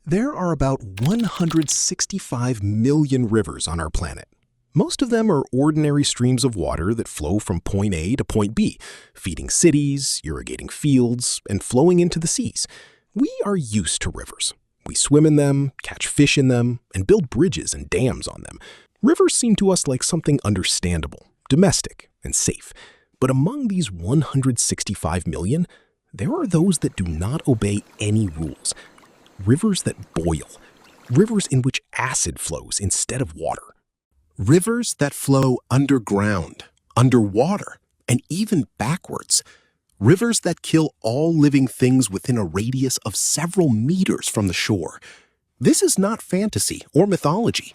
There are about 165 million rivers on our planet. Most of them are ordinary streams of water that flow from point A to point B, feeding cities, irrigating fields, and flowing into the seas. We are used to rivers. We swim in them, catch fish in them, and build bridges and dams on them. Rivers seem to us like something understandable, domestic, and safe. But among these 165 million, there are those that do not obey any rules. Rivers that boil. Rivers in which acid flows instead of water. Rivers that flow underground, underwater, and even backwards. Rivers that kill all living things within a radius of several meters from the shore. This is not fantasy or mythology.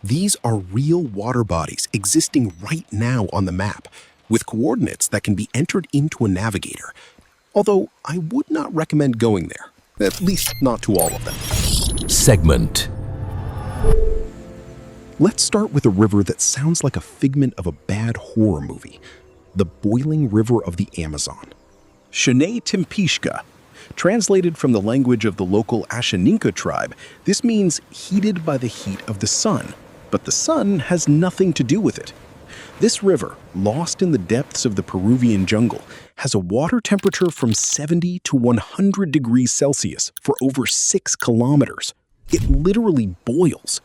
These are real water bodies existing right now on the map, with coordinates that can be entered into a navigator. Although I would not recommend going there, at least not to all of them. Segment. Let's start with a river that sounds like a figment of a bad horror movie. The boiling river of the Amazon. Shnei-Timpishka. Translated from the language of the local Ashaninka tribe, this means heated by the heat of the sun. But the sun has nothing to do with it. This river, lost in the depths of the Peruvian jungle, has a water temperature from 70 to 100 degrees Celsius for over 6 kilometers. It literally boils.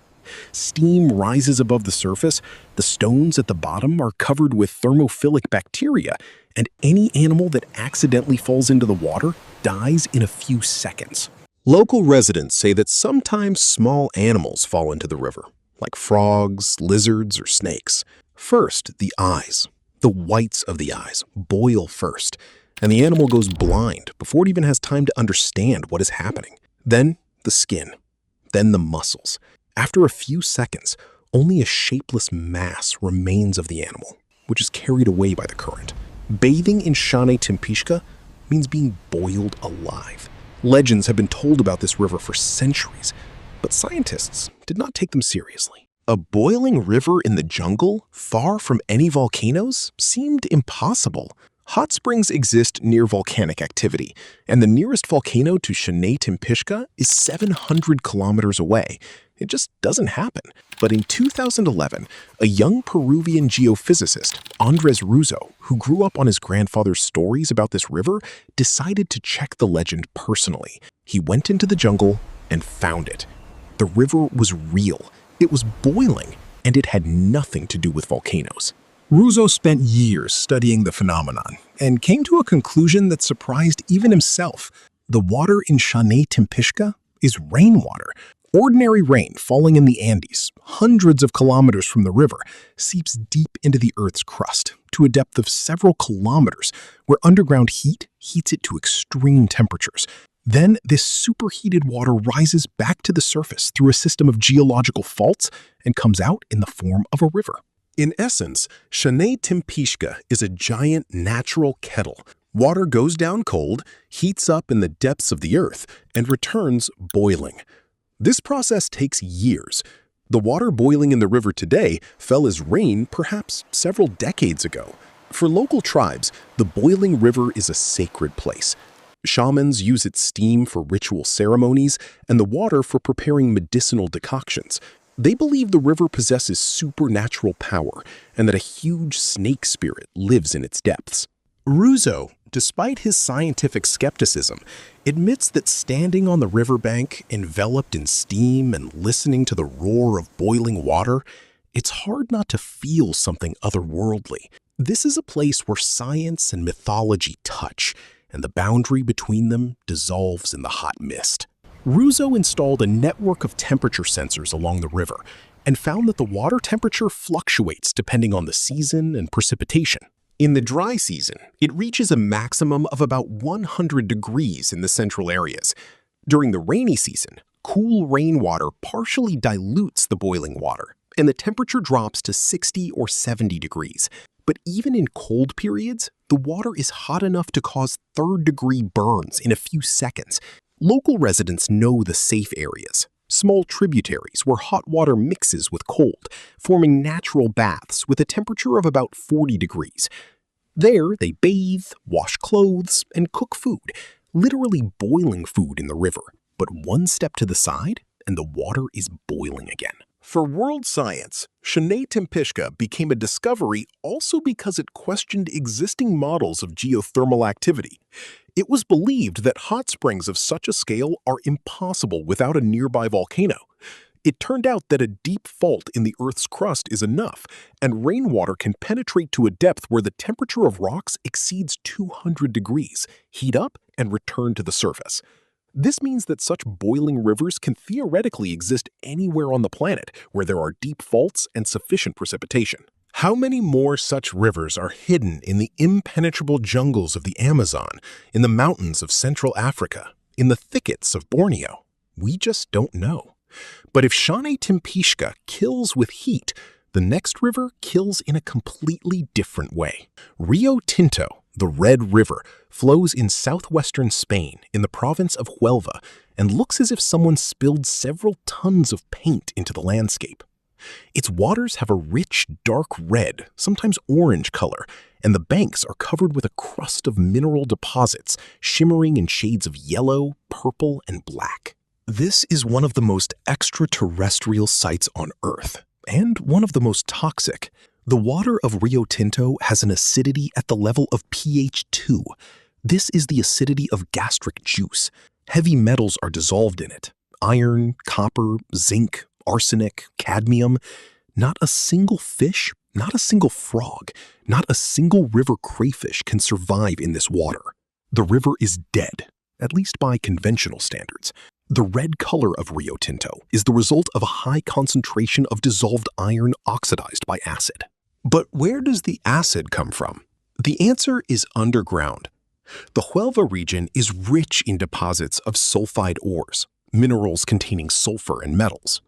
Steam rises above the surface, the stones at the bottom are covered with thermophilic bacteria, and any animal that accidentally falls into the water dies in a few seconds. Local residents say that sometimes small animals fall into the river, like frogs, lizards, or snakes. First, the eyes. The whites of the eyes boil first, and the animal goes blind before it even has time to understand what is happening. Then the skin, then the muscles. After a few seconds, only a shapeless mass remains of the animal, which is carried away by the current. Bathing in Shnei-Timpishka means being boiled alive. Legends have been told about this river for centuries, but scientists did not take them seriously. A boiling river in the jungle, far from any volcanoes, seemed impossible. Hot springs exist near volcanic activity, and the nearest volcano to Shnei-Timpishka is 700 kilometers away. It just doesn't happen. But in 2011, a young Peruvian geophysicist, Andres Ruzo, who grew up on his grandfather's stories about this river, decided to check the legend personally. He went into the jungle and found it. The river was real. It was boiling, and it had nothing to do with volcanoes. Ruzo spent years studying the phenomenon and came to a conclusion that surprised even himself. The water in Shnei-Timpishka is rainwater. Ordinary rain falling in the Andes, hundreds of kilometers from the river, seeps deep into the Earth's crust to a depth of several kilometers, where underground heat heats it to extreme temperatures. Then this superheated water rises back to the surface through a system of geological faults and comes out in the form of a river. In essence, Shnei-Timpishka is a giant natural kettle. Water goes down cold, heats up in the depths of the earth, and returns boiling. This process takes years. The water boiling in the river today fell as rain perhaps several decades ago. For local tribes, the boiling river is a sacred place. Shamans use its steam for ritual ceremonies and the water for preparing medicinal decoctions. They believe the river possesses supernatural power and that a huge snake spirit lives in its depths. Ruzo, despite his scientific skepticism, admits that standing on the riverbank, enveloped in steam and listening to the roar of boiling water, it's hard not to feel something otherworldly. This is a place where science and mythology touch, and the boundary between them dissolves in the hot mist. Ruzo installed a network of temperature sensors along the river and found that the water temperature fluctuates depending on the season and precipitation. In the dry season, it reaches a maximum of about 100 degrees in the central areas. During the rainy season, cool rainwater partially dilutes the boiling water, and the temperature drops to 60 or 70 degrees. But even in cold periods, the water is hot enough to cause third-degree burns in a few seconds. Local residents know the safe areas, small tributaries where hot water mixes with cold, forming natural baths with a temperature of about 40 degrees. There, they bathe, wash clothes, and cook food, literally boiling food in the river. But one step to the side, and the water is boiling again. For world science, Shanay Tempishka became a discovery also because it questioned existing models of geothermal activity. It was believed that hot springs of such a scale are impossible without a nearby volcano. It turned out that a deep fault in the Earth's crust is enough, and rainwater can penetrate to a depth where the temperature of rocks exceeds 200 degrees, heat up, and return to the surface. This means that such boiling rivers can theoretically exist anywhere on the planet where there are deep faults and sufficient precipitation. How many more such rivers are hidden in the impenetrable jungles of the Amazon, in the mountains of Central Africa, in the thickets of Borneo? We just don't know. But if Shanay Tempishka kills with heat, the next river kills in a completely different way. Rio Tinto, the Red River, flows in southwestern Spain in the province of Huelva and looks as if someone spilled several tons of paint into the landscape. Its waters have a rich, dark red, sometimes orange color, and the banks are covered with a crust of mineral deposits, shimmering in shades of yellow, purple, and black. This is one of the most extraterrestrial sites on Earth, and one of the most toxic. The water of Rio Tinto has an acidity at the level of pH 2. This is the acidity of gastric juice. Heavy metals are dissolved in it. Iron, copper, zinc, arsenic, cadmium. Not a single fish, not a single frog, not a single river crayfish can survive in this water. The river is dead, at least by conventional standards. The red color of Rio Tinto is the result of a high concentration of dissolved iron oxidized by acid. But where does the acid come from? The answer is underground. The Huelva region is rich in deposits of sulfide ores, minerals containing sulfur and metals.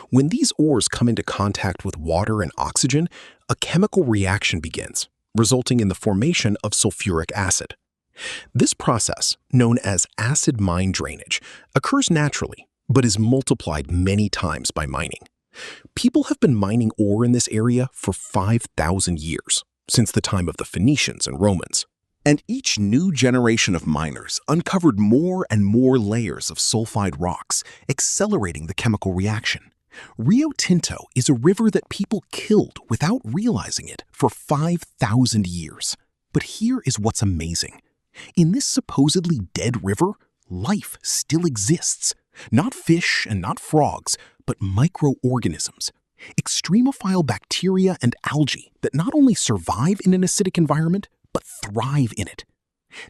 When these ores come into contact with water and oxygen, a chemical reaction begins, resulting in the formation of sulfuric acid. This process, known as acid mine drainage, occurs naturally, but is multiplied many times by mining. People have been mining ore in this area for 5,000 years, since the time of the Phoenicians and Romans. And each new generation of miners uncovered more and more layers of sulfide rocks, accelerating the chemical reaction. Rio Tinto is a river that people killed without realizing it for 5,000 years. But here is what's amazing. In this supposedly dead river, life still exists. Not fish and not frogs, but microorganisms. Extremophile bacteria and algae that not only survive in an acidic environment, but thrive in it.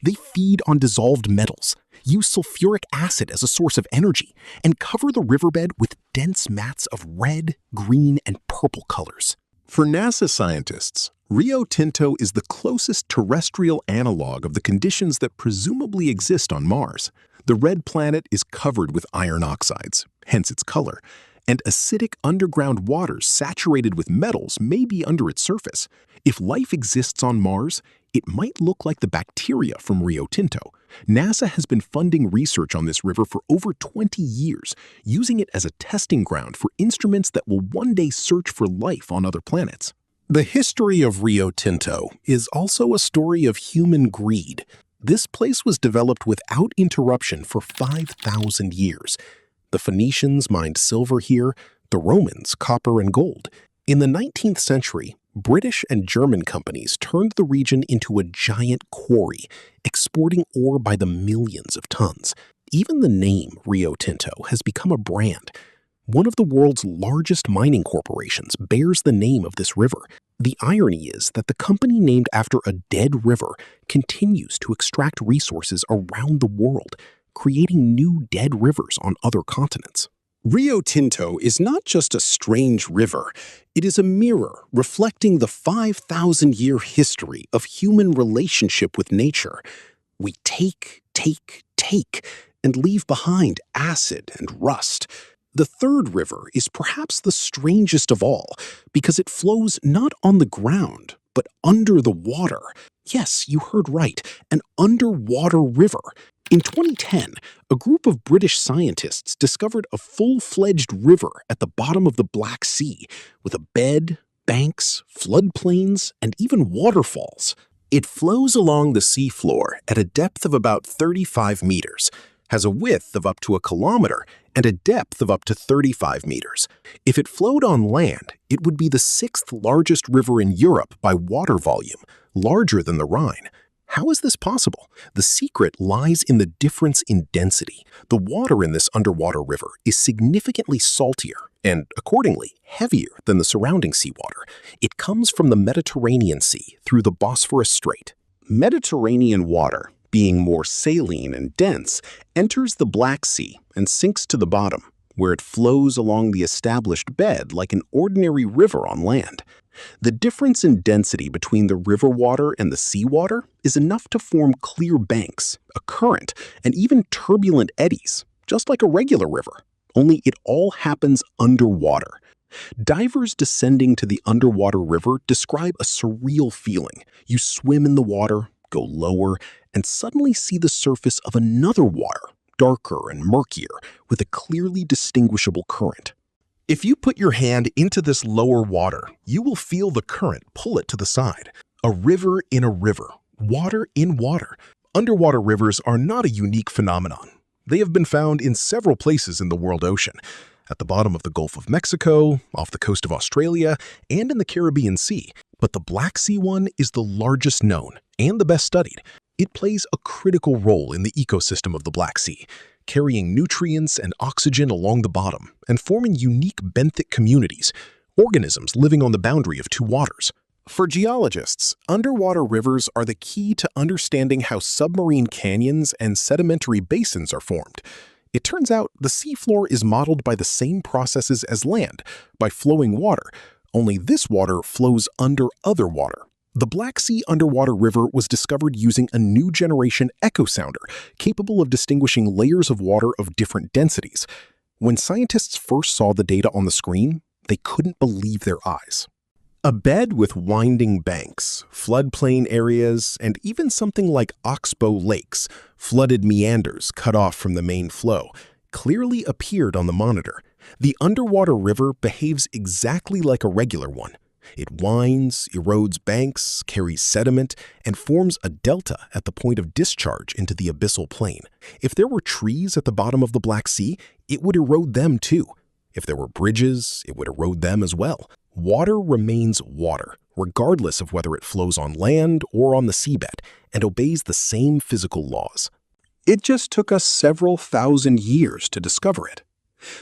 They feed on dissolved metals, use sulfuric acid as a source of energy, and cover the riverbed with dense mats of red, green, and purple colors. For NASA scientists, Rio Tinto is the closest terrestrial analog of the conditions that presumably exist on Mars. The red planet is covered with iron oxides, hence its color, and acidic underground waters saturated with metals may be under its surface. If life exists on Mars, it might look like the bacteria from Rio Tinto. NASA has been funding research on this river for over 20 years, using it as a testing ground for instruments that will one day search for life on other planets. The history of Rio Tinto is also a story of human greed. This place was developed without interruption for 5,000 years. The Phoenicians mined silver here, the Romans copper and gold. In the 19th century, British and German companies turned the region into a giant quarry, exporting ore by the millions of tons. Even the name Rio Tinto has become a brand. One of the world's largest mining corporations bears the name of this river. The irony is that the company named after a dead river continues to extract resources around the world, creating new dead rivers on other continents. Rio Tinto is not just a strange river, it is a mirror reflecting the 5,000-year history of human relationship with nature. We take, and leave behind acid and rust. The third river is perhaps the strangest of all because it flows not on the ground, but under the water. Yes, you heard right, an underwater river. In 2010, a group of British scientists discovered a full-fledged river at the bottom of the Black Sea with a bed, banks, floodplains, and even waterfalls. It flows along the seafloor at a depth of about 35 meters, has a width of up to a kilometer and a depth of up to 35 meters. If it flowed on land, it would be the sixth largest river in Europe by water volume, larger than the Rhine. How is this possible? The secret lies in the difference in density. The water in this underwater river is significantly saltier and, accordingly, heavier than the surrounding seawater. It comes from the Mediterranean Sea through the Bosphorus Strait. Mediterranean water, being more saline and dense, enters the Black Sea and sinks to the bottom, where it flows along the established bed like an ordinary river on land. The difference in density between the river water and the seawater is enough to form clear banks, a current, and even turbulent eddies, just like a regular river, only it all happens underwater. Divers descending to the underwater river describe a surreal feeling. You swim in the water, go lower, and suddenly see the surface of another water, darker and murkier, with a clearly distinguishable current. If you put your hand into this lower water, you will feel the current pull it to the side. A river in a river, water in water. Underwater rivers are not a unique phenomenon. They have been found in several places in the world ocean, at the bottom of the Gulf of Mexico, off the coast of Australia, and in the Caribbean Sea. But the Black Sea one is the largest known and the best studied. It plays a critical role in the ecosystem of the Black Sea, carrying nutrients and oxygen along the bottom and forming unique benthic communities, organisms living on the boundary of two waters. For geologists, underwater rivers are the key to understanding how submarine canyons and sedimentary basins are formed. It turns out the seafloor is modeled by the same processes as land, by flowing water, only this water flows under other water. The Black Sea underwater river was discovered using a new generation echo sounder, capable of distinguishing layers of water of different densities. When scientists first saw the data on the screen, they couldn't believe their eyes. A bed with winding banks, floodplain areas, and even something like oxbow lakes, flooded meanders cut off from the main flow, clearly appeared on the monitor. The underwater river behaves exactly like a regular one. It winds, erodes banks, carries sediment, and forms a delta at the point of discharge into the abyssal plain. If there were trees at the bottom of the Black Sea, it would erode them too. If there were bridges, it would erode them as well. Water remains water, regardless of whether it flows on land or on the seabed, and obeys the same physical laws. It just took us several thousand years to discover it.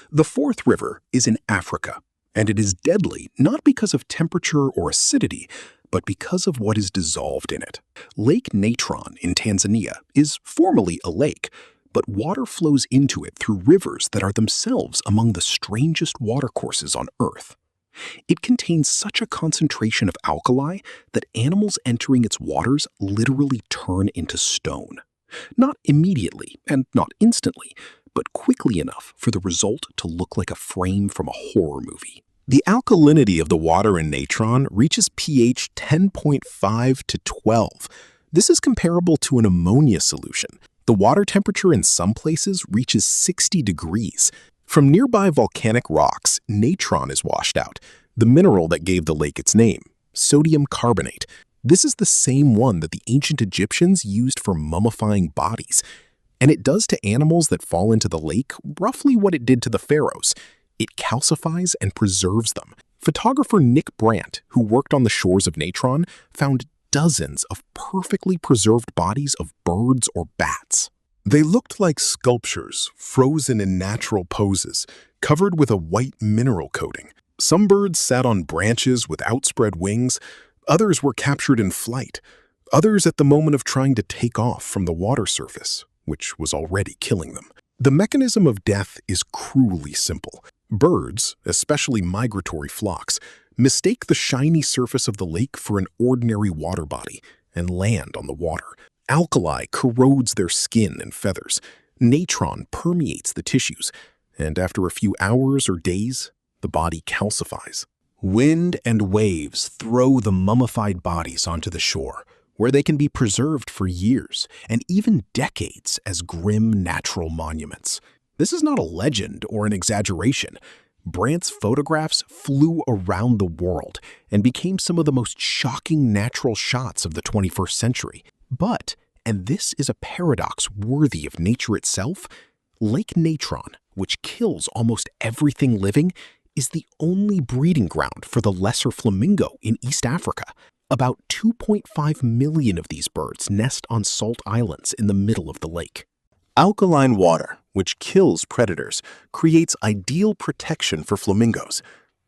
The fourth river is in Africa, and it is deadly not because of temperature or acidity, but because of what is dissolved in it. Lake Natron in Tanzania is formally a lake, but water flows into it through rivers that are themselves among the strangest watercourses on Earth. It contains such a concentration of alkali that animals entering its waters literally turn into stone. Not immediately and not instantly, but quickly enough for the result to look like a frame from a horror movie. The alkalinity of the water in Natron reaches pH 10.5 to 12. This is comparable to an ammonia solution. The water temperature in some places reaches 60 degrees. From nearby volcanic rocks, natron is washed out, the mineral that gave the lake its name, sodium carbonate. This is the same one that the ancient Egyptians used for mummifying bodies. And it does to animals that fall into the lake roughly what it did to the pharaohs. It calcifies and preserves them. Photographer Nick Brandt, who worked on the shores of Natron, found dozens of perfectly preserved bodies of birds or bats. They looked like sculptures, frozen in natural poses, covered with a white mineral coating. Some birds sat on branches with outspread wings, others were captured in flight, others at the moment of trying to take off from the water surface, which was already killing them. The mechanism of death is cruelly simple. Birds, especially migratory flocks, mistake the shiny surface of the lake for an ordinary water body and land on the water. Alkali corrodes their skin and feathers. Natron permeates the tissues, and after a few hours or days, the body calcifies. Wind and waves throw the mummified bodies onto the shore, where they can be preserved for years and even decades as grim natural monuments. This is not a legend or an exaggeration. Brandt's photographs flew around the world and became some of the most shocking natural shots of the 21st century. But And this is a paradox worthy of nature itself. Lake Natron, which kills almost everything living, is the only breeding ground for the lesser flamingo in East Africa. About 2.5 million of these birds nest on salt islands in the middle of the lake. Alkaline water, which kills predators, creates ideal protection for flamingos.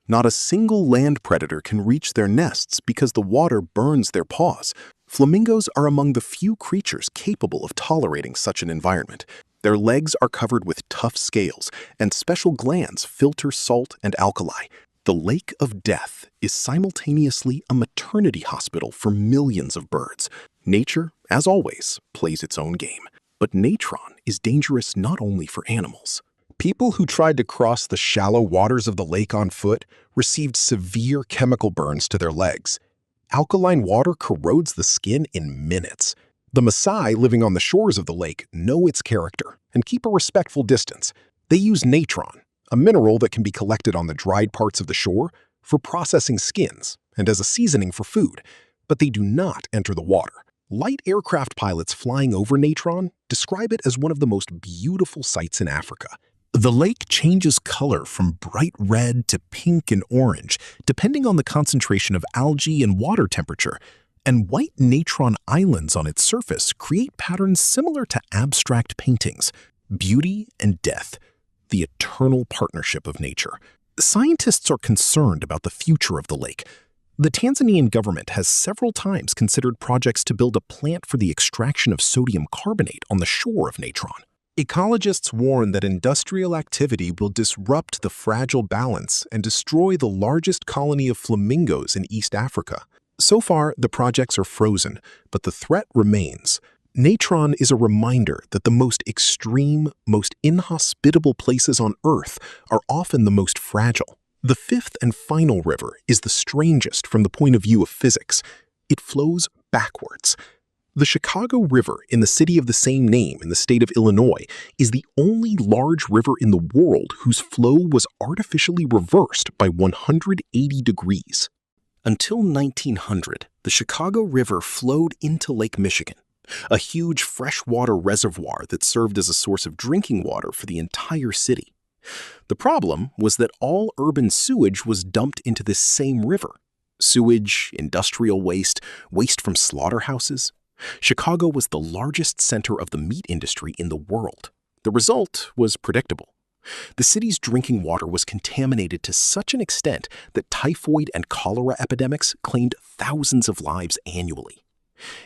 Not a single land predator can reach their nests because the water burns their paws. Flamingos are among the few creatures capable of tolerating such an environment. Their legs are covered with tough scales, and special glands filter salt and alkali. The Lake of Death is simultaneously a maternity hospital for millions of birds. Nature, as always, plays its own game. But natron is dangerous not only for animals. People who tried to cross the shallow waters of the lake on foot received severe chemical burns to their legs. Alkaline water corrodes the skin in minutes. The Maasai living on the shores of the lake know its character and keep a respectful distance. They use natron, a mineral that can be collected on the dried parts of the shore, for processing skins and as a seasoning for food, but they do not enter the water. Light aircraft pilots flying over natron describe it as one of the most beautiful sights in Africa. The lake changes color from bright red to pink and orange, depending on the concentration of algae and water temperature, and white natron islands on its surface create patterns similar to abstract paintings. Beauty and death, the eternal partnership of nature. Scientists are concerned about the future of the lake. The Tanzanian government has several times considered projects to build a plant for the extraction of sodium carbonate on the shore of natron. Ecologists warn that industrial activity will disrupt the fragile balance and destroy the largest colony of flamingos in East Africa. So far, the projects are frozen, but the threat remains. Natron is a reminder that the most extreme, most inhospitable places on Earth are often the most fragile. The fifth and final river is the strangest from the point of view of physics. It flows backwards. The Chicago River in the city of the same name in the state of Illinois is the only large river in the world whose flow was artificially reversed by 180 degrees. Until 1900, the Chicago River flowed into Lake Michigan, a huge freshwater reservoir that served as a source of drinking water for the entire city. The problem was that all urban sewage was dumped into this same river. Sewage, industrial waste, waste from slaughterhouses. Chicago was the largest center of the meat industry in the world. The result was predictable. The city's drinking water was contaminated to such an extent that typhoid and cholera epidemics claimed thousands of lives annually.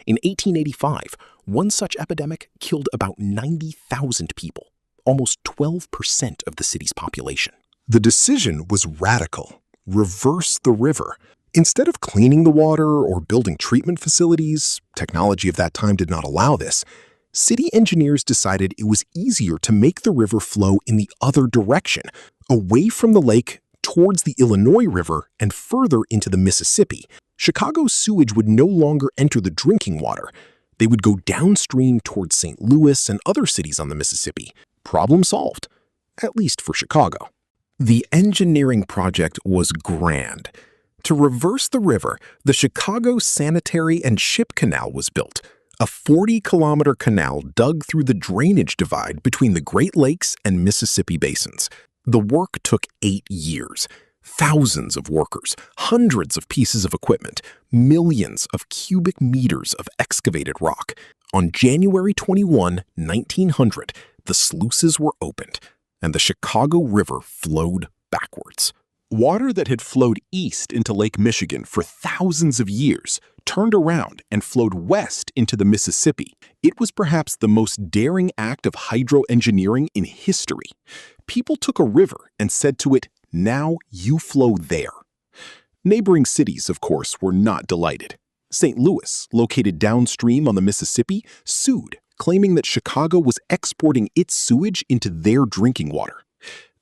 In 1885, one such epidemic killed about 90,000 people, almost 12% of the city's population. The decision was radical. Reverse the river. Instead of cleaning the water or building treatment facilities, technology of that time did not allow this, city engineers decided it was easier to make the river flow in the other direction, away from the lake towards the Illinois River and further into the Mississippi. Chicago's sewage would no longer enter the drinking water. They would go downstream towards St. Louis and other cities on the Mississippi. Problem solved, at least for Chicago. The engineering project was grand. To reverse the river, the Chicago Sanitary and Ship Canal was built, a 40-kilometer canal dug through the drainage divide between the Great Lakes and Mississippi basins. The work took 8 years. Thousands of workers, hundreds of pieces of equipment, millions of cubic meters of excavated rock. On January 21, 1900, the sluices were opened, and the Chicago River flowed backwards. Water that had flowed east into Lake Michigan for thousands of years turned around and flowed west into the Mississippi. It was perhaps the most daring act of hydroengineering in history. People took a river and said to it, "Now you flow there." Neighboring cities, of course, were not delighted. St. Louis, located downstream on the Mississippi, sued, claiming that Chicago was exporting its sewage into their drinking water.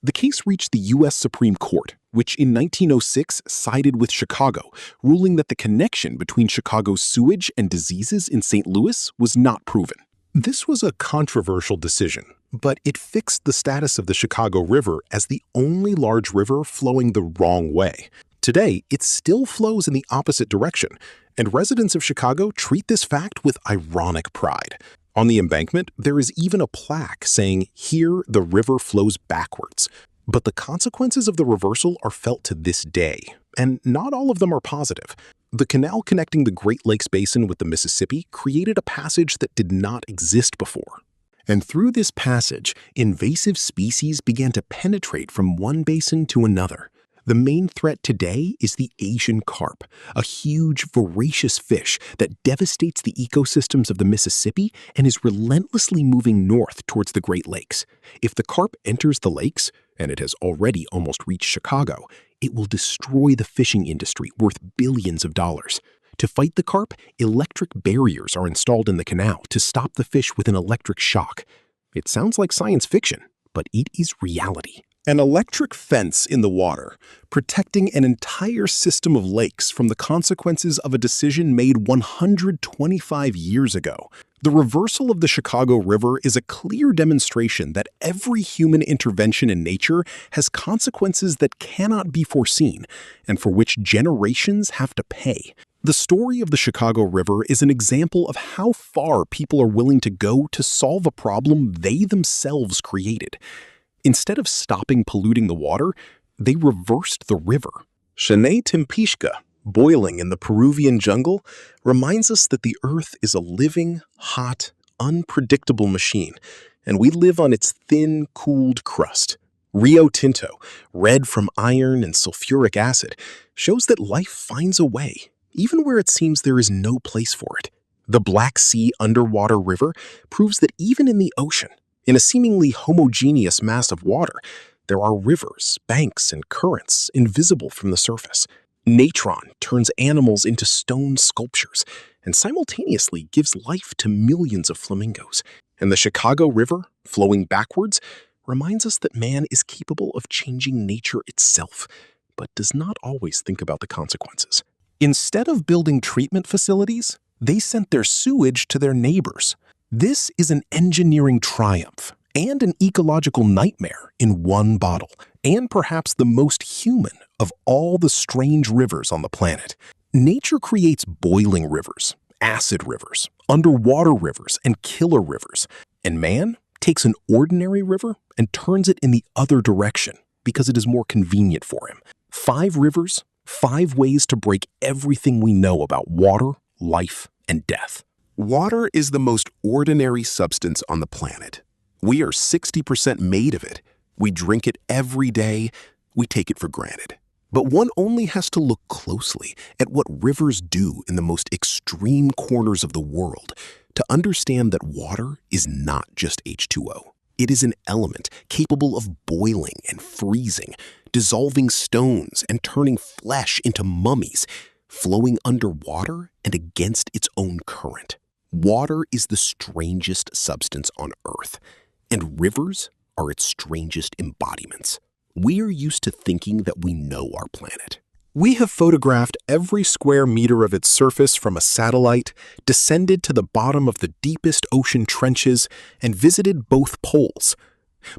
The case reached the U.S. Supreme Court, which in 1906 sided with Chicago, ruling that the connection between Chicago's sewage and diseases in St. Louis was not proven. This was a controversial decision, but it fixed the status of the Chicago River as the only large river flowing the wrong way. Today, it still flows in the opposite direction, And residents of Chicago treat this fact with ironic pride. On the embankment, there is even a plaque saying, "Here the river flows backwards." But the consequences of the reversal are felt to this day, and not all of them are positive. The canal connecting the Great Lakes Basin with the Mississippi created a passage that did not exist before. And through this passage, invasive species began to penetrate from one basin to another. The main threat today is the Asian carp, a huge, voracious fish that devastates the ecosystems of the Mississippi and is relentlessly moving north towards the Great Lakes. If the carp enters the lakes, and it has already almost reached Chicago, it will destroy the fishing industry worth billions of dollars. To fight the carp, electric barriers are installed in the canal to stop the fish with an electric shock. It sounds like science fiction, but it is reality. An electric fence in the water, protecting an entire system of lakes from the consequences of a decision made 125 years ago. The reversal of the Chicago River is a clear demonstration that every human intervention in nature has consequences that cannot be foreseen and for which generations have to pay. The story of the Chicago River is an example of how far people are willing to go to solve a problem they themselves created. Instead of stopping polluting the water, they reversed the river. Shnei Timpishka, boiling in the Peruvian jungle, reminds us that the earth is a living, hot, unpredictable machine, and we live on its thin, cooled crust. Rio Tinto, red from iron and sulfuric acid, shows that life finds a way, even where it seems there is no place for it. The Black Sea underwater river proves that even in the ocean, in a seemingly homogeneous mass of water, there are rivers, banks, and currents invisible from the surface. Natron turns animals into stone sculptures and simultaneously gives life to millions of flamingos. And the Chicago River, flowing backwards, reminds us that man is capable of changing nature itself, but does not always think about the consequences. Instead of building treatment facilities, they sent their sewage to their neighbors. This is an engineering triumph and an ecological nightmare in one bottle, and perhaps the most human of all the strange rivers on the planet. Nature creates boiling rivers, acid rivers, underwater rivers, and killer rivers. And man takes an ordinary river and turns it in the other direction because it is more convenient for him. 5 rivers, 5 ways to break everything we know about water, life, and death. Water is the most ordinary substance on the planet. We are 60% made of it. We drink it every day. We take it for granted. But one only has to look closely at what rivers do in the most extreme corners of the world to understand that water is not just H2O. It is an element capable of boiling and freezing, dissolving stones and turning flesh into mummies, flowing underwater and against its own current. Water is the strangest substance on Earth, and rivers are its strangest embodiments. We are used to thinking that we know our planet. We have photographed every square meter of its surface from a satellite, descended to the bottom of the deepest ocean trenches, and visited both poles.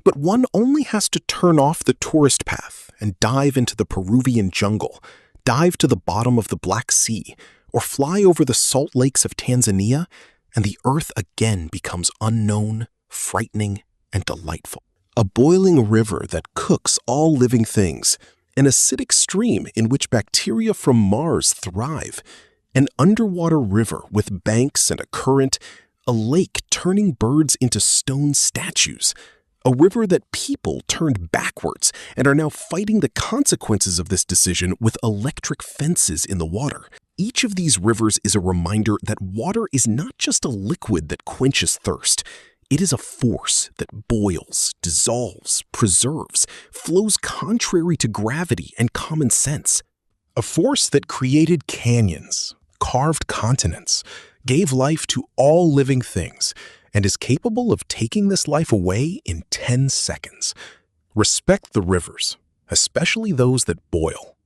But one only has to turn off the tourist path and dive into the Peruvian jungle, dive to the bottom of the Black Sea, or fly over the salt lakes of Tanzania, and the Earth again becomes unknown, frightening, and delightful. A boiling river that cooks all living things, an acidic stream in which bacteria from Mars thrive, an underwater river with banks and a current, a lake turning birds into stone statues, a river that people turned backwards and are now fighting the consequences of this decision with electric fences in the water. Each of these rivers is a reminder that water is not just a liquid that quenches thirst. It is a force that boils, dissolves, preserves, flows contrary to gravity and common sense. A force that created canyons, carved continents, gave life to all living things, and is capable of taking this life away in 10 seconds. Respect the rivers, especially those that boil.